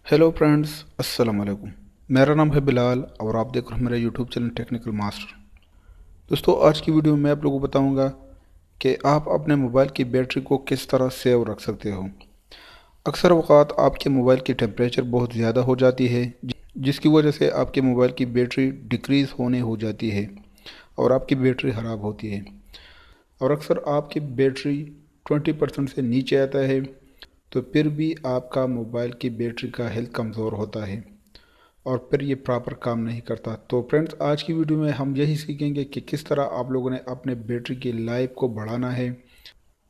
Hello friends, अस्सलाम वालेकुम। मेरा नाम है बिलाल और आप देख रहे हो मेरा यूट्यूब चैनल टेक्निकल मास्टर। दोस्तों, आज की वीडियो में मैं आप लोगों को बताऊंगा कि आप अपने मोबाइल की बैटरी को किस तरह सेव रख सकते हो। अक्सर वक़ात आपके मोबाइल की टेम्परेचर बहुत ज़्यादा हो जाती है, जिसकी वजह से आपके मोबाइल की बैटरी डिक्रीज़ होने हो जाती है और आपकी बैटरी ख़राब होती है। और अक्सर आपकी बैटरी 20% से नीचे आता है, तो फिर भी आपका मोबाइल की बैटरी का हेल्थ कमज़ोर होता है और फिर ये प्रॉपर काम नहीं करता। तो फ्रेंड्स, आज की वीडियो में हम यही सीखेंगे कि किस तरह आप लोगों ने अपने बैटरी की लाइफ को बढ़ाना है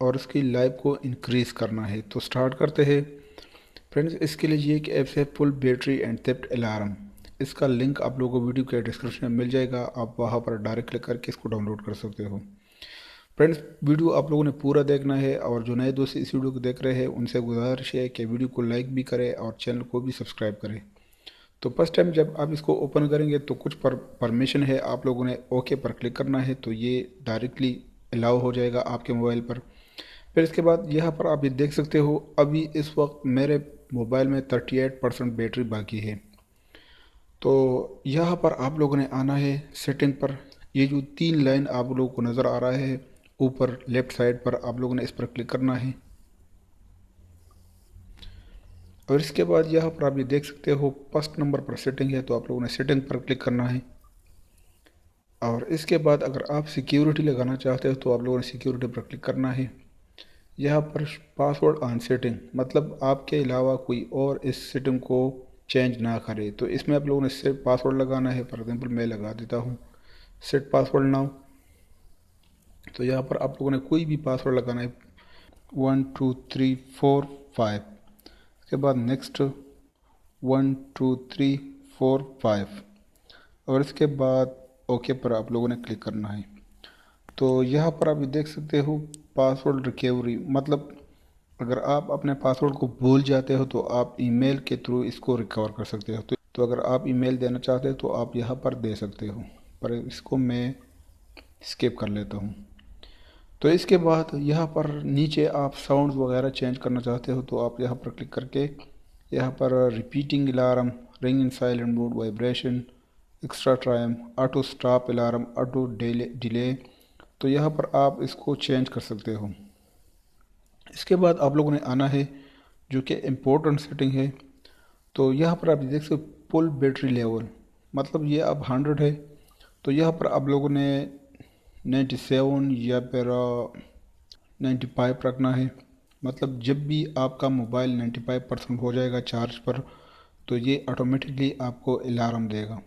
और उसकी लाइफ को इंक्रीज़ करना है। तो स्टार्ट करते हैं। फ्रेंड्स, इसके लिए ये एक ऐप है full battery and theft alarm. इसका लिंक आप लोगों को वीडियो के डिस्क्रिप्शन में मिल जाएगा, आप वहाँ पर डायरेक्ट क्लिक करके इसको डाउनलोड कर सकते हो। फ्रेंड्स, वीडियो आप लोगों ने पूरा देखना है और जो नए दोस्त इस वीडियो को देख रहे हैं उनसे गुजारिश है कि वीडियो को लाइक भी करें और चैनल को भी सब्सक्राइब करें। तो फर्स्ट टाइम जब आप इसको ओपन करेंगे तो कुछ परमिशन है, आप लोगों ने ओके पर क्लिक करना है, तो ये डायरेक्टली अलाउ हो जाएगा आपके मोबाइल पर। फिर इसके बाद यहाँ पर आप ये देख सकते हो, अभी इस वक्त मेरे मोबाइल में 38% बैटरी बाकी है। तो यहाँ पर आप लोगों ने आना है सेटिंग पर। ये जो तीन लाइन आप लोगों को नज़र आ रहा है ऊपर लेफ्ट साइड पर, आप लोगों ने इस पर क्लिक करना है और इसके बाद यहाँ पर आप ये देख सकते हो फर्स्ट नंबर पर सेटिंग है, तो आप लोगों ने सेटिंग पर क्लिक करना है। और इसके बाद अगर आप सिक्योरिटी लगाना चाहते हो तो आप लोगों ने सिक्योरिटी पर क्लिक करना है। यहाँ पर पासवर्ड ऑन सेटिंग, मतलब आपके अलावा कोई और इस सेटिंग को चेंज ना करे, तो इसमें आप लोगों ने सिर्फ पासवर्ड लगाना है। फॉर एग्जांपल मैं लगा देता हूँ सेट पासवर्ड नाउ। तो यहाँ पर आप लोगों ने कोई भी पासवर्ड लगाना है, 1 2 3 4 5। उसके बाद नेक्स्ट 1 2 3 4 5 और इसके बाद ओके पर आप लोगों ने क्लिक करना है। तो यहाँ पर आप ये देख सकते हो पासवर्ड रिकवरी, मतलब अगर आप अपने पासवर्ड को भूल जाते हो तो आप ईमेल के थ्रू इसको रिकवर कर सकते हो। तो अगर आप ईमेल देना चाहते हो तो आप यहाँ पर दे सकते हो, पर इसको मैं स्किप कर लेता हूँ। तो इसके बाद यहाँ पर नीचे आप साउंड वगैरह चेंज करना चाहते हो तो आप यहाँ पर क्लिक करके यहाँ पर repeating alarm, ring in silent mode, vibration, extra time, auto stop alarm, auto delay, तो यहाँ पर आप इसको चेंज कर सकते हो। इसके बाद आप लोगों ने आना है जो कि इम्पोर्टेंट सेटिंग है। तो यहाँ पर आप देख सकते हो फुल बैटरी लेवल, मतलब ये अब 100 है, तो यहाँ पर आप लोगों ने 97 या फिर 95 रखना है। मतलब जब भी आपका मोबाइल 95% हो जाएगा चार्ज पर, तो ये ऑटोमेटिकली आपको अलार्म देगा।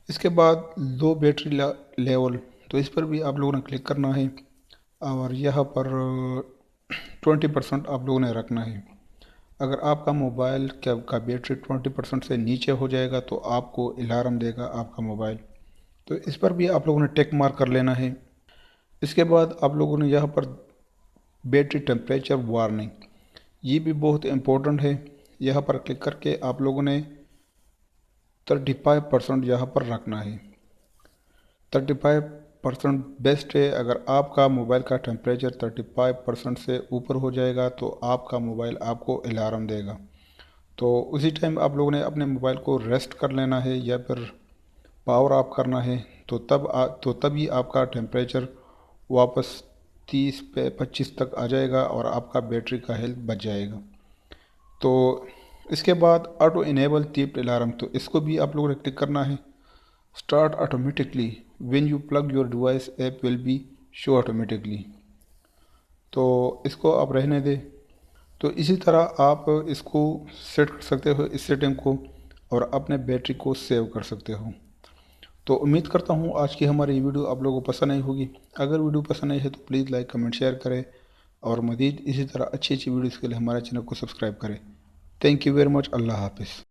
इसके बाद लो बैटरी लेवल, तो इस पर भी आप लोगों ने क्लिक करना है और यहाँ पर 20% आप लोगों ने रखना है। अगर आपका मोबाइल का बैटरी 20% से नीचे हो जाएगा तो आपको अलार्म देगा आपका मोबाइल। तो इस पर भी आप लोगों ने टिक मार्क कर लेना है। इसके बाद आप लोगों ने यहाँ पर बैटरी टेम्परेचर वार्निंग, ये भी बहुत इम्पोर्टेंट है। यहाँ पर क्लिक करके आप लोगों ने 35% यहाँ पर रखना है। 35% बेस्ट है। अगर आपका मोबाइल का टेम्परेचर 35% से ऊपर हो जाएगा तो आपका मोबाइल आपको अलार्म देगा। तो उसी टाइम आप लोगों ने अपने मोबाइल को रेस्ट कर लेना है या फिर पावर ऑफ करना है, तो तभी आपका टेम्परेचर वापस 30 पे 25 तक आ जाएगा और आपका बैटरी का हेल्थ बच जाएगा। तो इसके बाद ऑटो इनेबल थीफ्ट अलार्म, तो इसको भी आप लोगों ने क्लिक करना है। Start automatically when you plug your device, app will be show automatically, तो इसको आप रहने दें। तो इसी तरह आप इसको सेट कर सकते हो, इस सेटिंग को, और अपने बैटरी को सेव कर सकते हो। तो उम्मीद करता हूँ आज की हमारी वीडियो आप लोगों को पसंद आई होगी। अगर वीडियो पसंद आई है तो प्लीज़ लाइक कमेंट शेयर करें और मज़ीद इसी तरह अच्छी अच्छी वीडियोज़ के लिए हमारे चैनल को सब्सक्राइब करें। Thank you very much. अल्लाह हाफिज़।